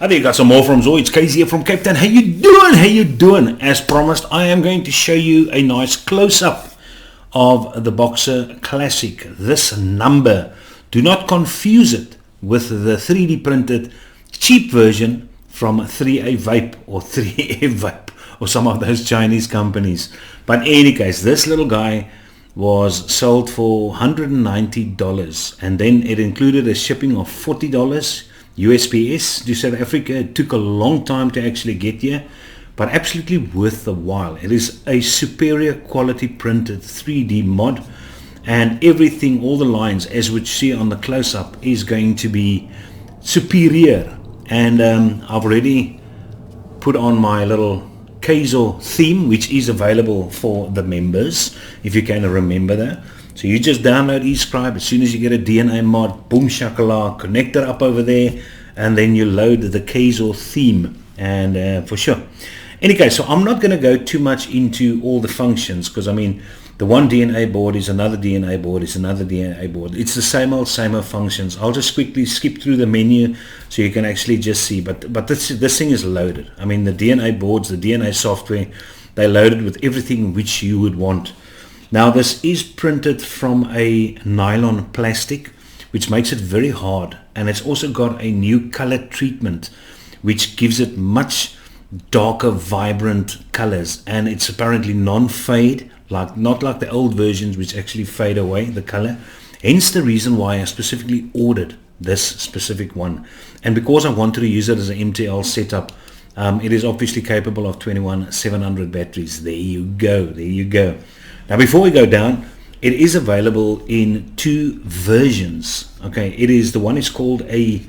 I think I got some more from Zoe. It's Casey here from Cape Town. How you doing? How you doing? As promised, I am going to show you a nice close-up of the Boxer Classic. This number, do not confuse it with the 3D printed cheap version from 3A Vape or 3A Vape or some of those Chinese companies. But in any case, this little guy was sold for $190, and then it included a shipping of $40 USPS to South Africa. It took a long time to actually get here, but absolutely worth the while. It is a superior quality printed 3D mod, and everything, all the lines as we see on the close-up, is going to be superior. And I've already put on my little Kaizo theme, which is available for the members, if you can remember that. So you just download eScribe. As soon as you get a DNA mod, boom shakalaka, connect it up over there, and then you load the Kaizo theme, and for sure. Anyway, so I'm not going to go too much into all the functions, because I mean, the one DNA board is another DNA board, is another DNA board. It's the same old functions. I'll just quickly skip through the menu so you can actually just see. But this thing is loaded. I mean, the DNA boards, the DNA software, they're loaded with everything which you would want. Now, this is printed from a nylon plastic, which makes it very hard. And it's also got a new color treatment, which gives it much darker, vibrant colors. And it's apparently non-fade, not like the old versions which actually fade away the color. Hence the reason why I specifically ordered this specific one. And because I wanted to use it as an MTL setup, it is obviously capable of 21700 batteries. There you go, there you go. Now before we go down, it is available in two versions. Okay, it is, the one is called a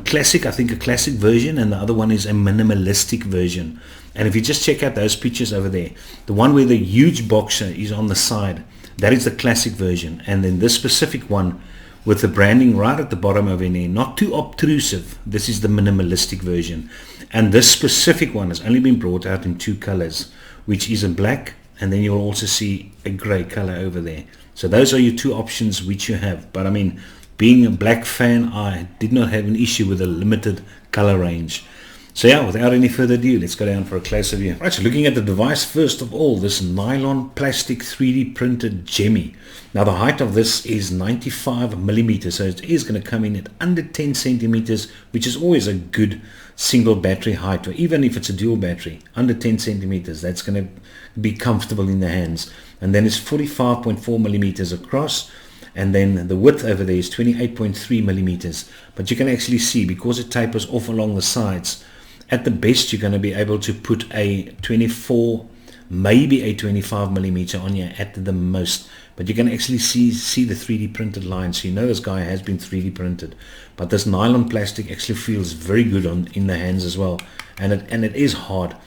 classic, I think a classic version, and the other one is a minimalistic version. And if you just check out those pictures over there, the one where the huge Boxer is on the side, that is the classic version. And then this specific one with the branding right at the bottom over there, not too obtrusive, this is the minimalistic version. And this specific one has only been brought out in two colors, which is a black, and then you'll also see a gray color over there. So those are your two options which you have. But I mean, being a black fan, I did not have an issue with a limited color range. So yeah, without any further ado, let's go down for a closer view. Right, so looking at the device, first of all, this nylon plastic 3D printed Jemmy. Now the height of this is 95 millimeters, so it is going to come in at under 10 centimeters, which is always a good single battery height, or even if it's a dual battery, under 10 centimeters, that's going to be comfortable in the hands. And then it's 45.4 millimeters across, and then the width over there is 28.3 millimeters. But you can actually see, because it tapers off along the sides, at the best you're going to be able to put a 24, maybe a 25 millimeter on here at the most. But you can actually see the 3D printed line, so you know this guy has been 3D printed. But this nylon plastic actually feels very good in the hands as well, and it is hard.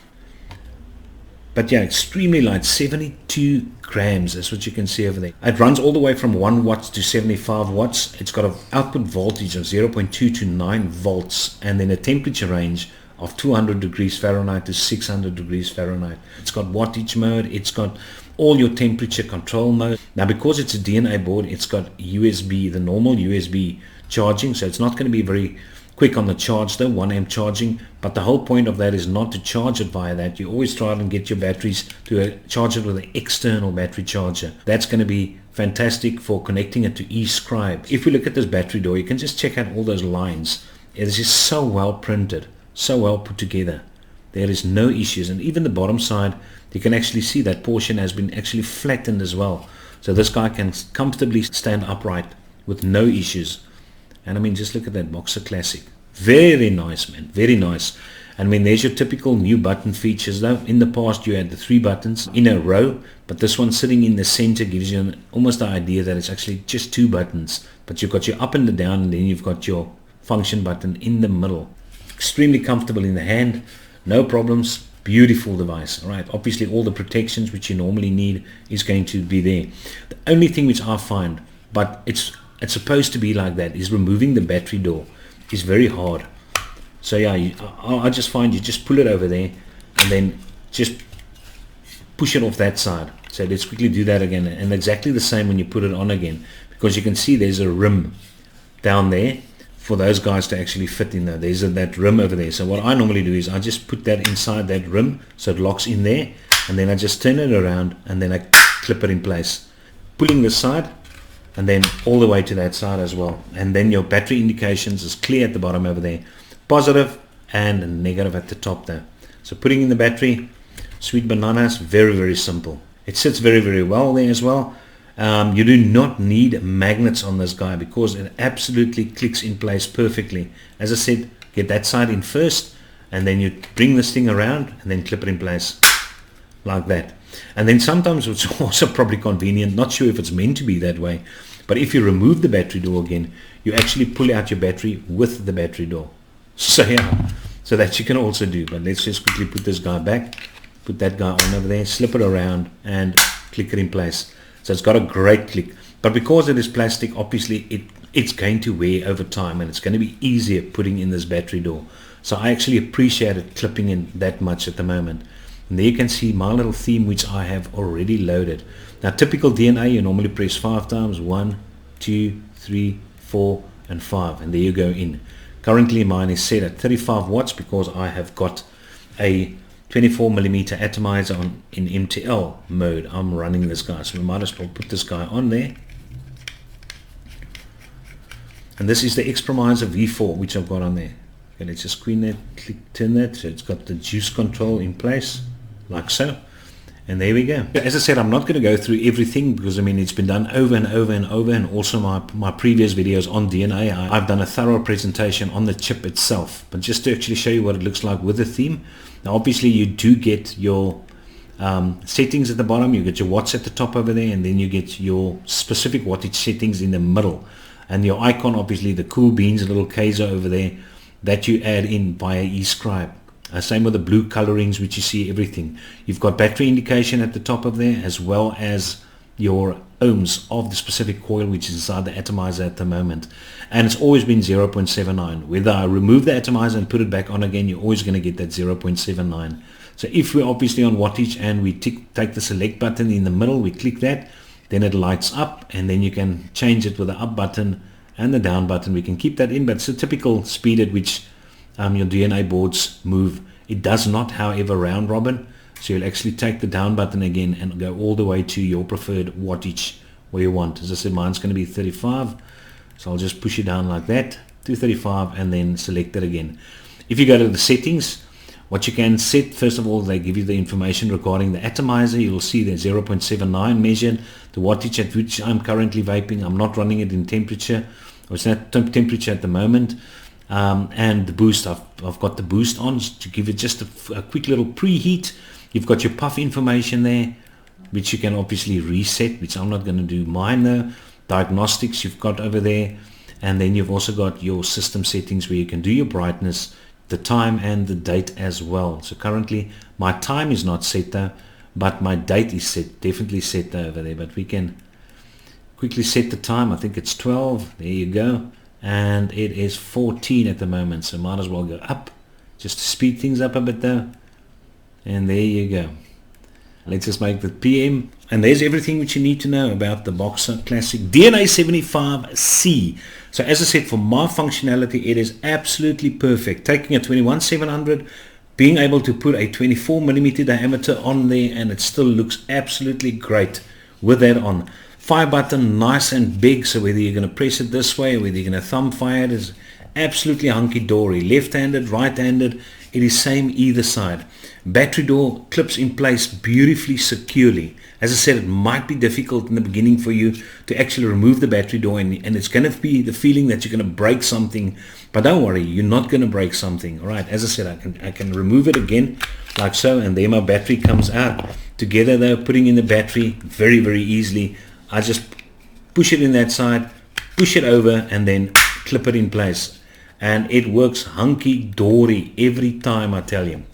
But yeah, extremely light, 72 grams, that's what you can see over there. It runs all the way from 1 watt to 75 watts. It's got an output voltage of 0.2 to 9 volts, and then a temperature range of 200 degrees Fahrenheit to 600 degrees Fahrenheit. It's got wattage mode, it's got all your temperature control mode. Now because it's a DNA board, it's got USB, the normal USB charging, so it's not going to be very quick on the charge though, 1 amp charging. But the whole point of that is not to charge it via that. You always try and get your batteries to charge it with an external battery charger. That's going to be fantastic for connecting it to eScribe. If we look at this battery door, you can just check out all those lines. It is just so well printed, so well put together. There is no issues, and even the bottom side, you can actually see that portion has been actually flattened as well. So this guy can comfortably stand upright with no issues. And I mean, just look at that Boxer Classic. Very nice, man, very nice. And I mean, there's your typical new button features though. In the past you had the 3 buttons in a row, but this one sitting in the center gives you almost the idea that it's actually just 2 buttons. But you've got your up and the down, and then you've got your function button in the middle. Extremely comfortable in the hand, no problems, beautiful device. All right, obviously all the protections which you normally need is going to be there. The only thing which I find, but it's supposed to be like that, is removing the battery door is very hard. So yeah, I just find you just pull it over there and then just push it off that side. So let's quickly do that again, and exactly the same when you put it on again, because you can see there's a rim down there for those guys to actually fit in there. There's that rim over there. So what I normally do is I just put that inside that rim so it locks in there, and then I just turn it around and then I clip it in place, pulling this side and then all the way to that side as well. And then your battery indications is clear at the bottom over there, positive and negative at the top there. So putting in the battery, sweet bananas, very, very simple. It sits very, very well there as well. You do not need magnets on this guy because it absolutely clicks in place perfectly. As I said, get that side in first, and then you bring this thing around and then clip it in place like that. And then sometimes it's also probably convenient, not sure if it's meant to be that way, but if you remove the battery door again, you actually pull out your battery with the battery door. So yeah, so that you can also do. But let's just quickly put this guy back, put that guy on over there, slip it around and click it in place. So it's got a great click, but because it is plastic, obviously it's going to wear over time, and it's going to be easier putting in this battery door. So I actually appreciate it clipping in that much at the moment. And there you can see my little theme, which I have already loaded. Now typical DNA, you normally press 5 times, 1, 2, 3, 4 and 5, and there you go in. Currently mine is set at 35 watts because I have got a 24mm atomizer on in MTL mode. I'm running this guy, so we might as well put this guy on there. And this is the X-Promiser V4 which I've got on there. Okay, let's just screen that, turn that, so it's got the juice control in place, like so. And there we go. As I said, I'm not going to go through everything because I mean it's been done over and over and over, and also my previous videos on DNA, I've done a thorough presentation on the chip itself. But just to actually show you what it looks like with the theme. Now obviously you do get your settings at the bottom, you get your watts at the top over there, and then you get your specific wattage settings in the middle. And your icon, obviously the cool beans, a little Kaiser over there that you add in via eScribe. Same with the blue colorings which you see everything. You've got battery indication at the top of there, as well as your ohms of the specific coil which is inside the atomizer at the moment. And it's always been 0.79. Whether I remove the atomizer and put it back on again, you're always going to get that 0.79. So if we're obviously on wattage and we take the select button in the middle, we click that, then it lights up, and then you can change it with the up button and the down button. We can keep that in, but it's a typical speed at which your DNA boards move. It does not, however, round robin, so you'll actually take the down button again and go all the way to your preferred wattage where you want. As I said, mine's going to be 35, so I'll just push it down like that to 35 and then select it again. If you go to the settings, what you can set, first of all, they give you the information regarding the atomizer. You'll see the 0.79 measured, the wattage at which I'm currently vaping. I'm not running it in temperature, or it's not temperature at the moment. And the boost, I've got the boost on to give it just a quick little preheat. You've got your puff information there, which you can obviously reset, which I'm not going to do mine though. Diagnostics you've got over there, and then you've also got your system settings where you can do your brightness, the time and the date as well. So currently my time is not set though, but my date is set, definitely set over there. But we can quickly set the time. I think it's 12. There you go. And it is 14 at the moment, so might as well go up just to speed things up a bit though. And there you go. Let's just make the PM, and there's everything which you need to know about the Boxer Classic DNA75c. So as I said, for my functionality, it is absolutely perfect. Taking a 21700, being able to put a 24mm diameter on there, and it still looks absolutely great with that on. 5-button, nice and big, so whether you're going to press it this way or whether you're going to thumb fire it, is absolutely hunky-dory. Left-handed, right-handed, it is same either side. Battery door clips in place beautifully securely. As I said, it might be difficult in the beginning for you to actually remove the battery door, and it's going to be the feeling that you're going to break something, but don't worry, you're not going to break something. All right, as I said, I can remove it again like so, and there my battery comes out. Together though, putting in the battery very, very easily. I just push it in that side, push it over, and then clip it in place. And it works hunky-dory every time, I tell you.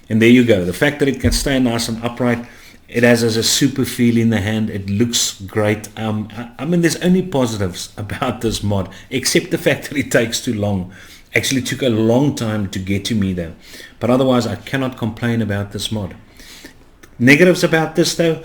And there you go. The fact that it can stay nice and upright, it has a super feel in the hand. It looks great. I mean, there's only positives about this mod, except the fact that it takes too long. Actually took a long time to get to me though. But otherwise, I cannot complain about this mod. Negatives about this though,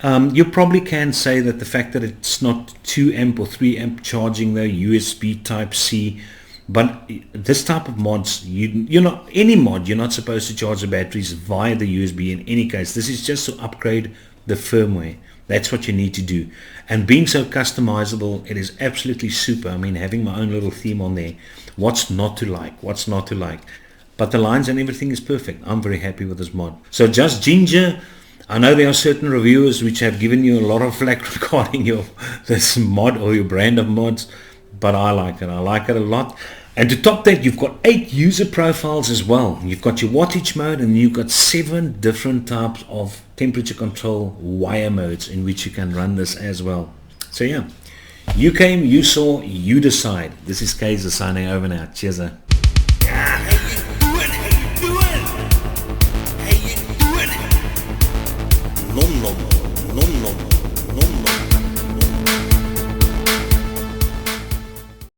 You probably can say that the fact that it's not 2 amp or 3 amp charging, though, USB type C, but this type of mods, you're not, any mod, you're not supposed to charge the batteries via the USB in any case. This is just to upgrade the firmware. That's what you need to do. And being so customizable, it is absolutely super. I mean, having my own little theme on there. What's not to like? What's not to like? But the lines and everything is perfect. I'm very happy with this mod. So just Ginger. I know there are certain reviewers which have given you a lot of flack regarding this mod or your brand of mods, but I like it. I like it a lot. And to top that, you've got 8 user profiles as well. You've got your wattage mode, and you've got 7 different types of temperature control wire modes in which you can run this as well. So yeah, you came, you saw, you decide. This is Kaiser signing over now. Cheers.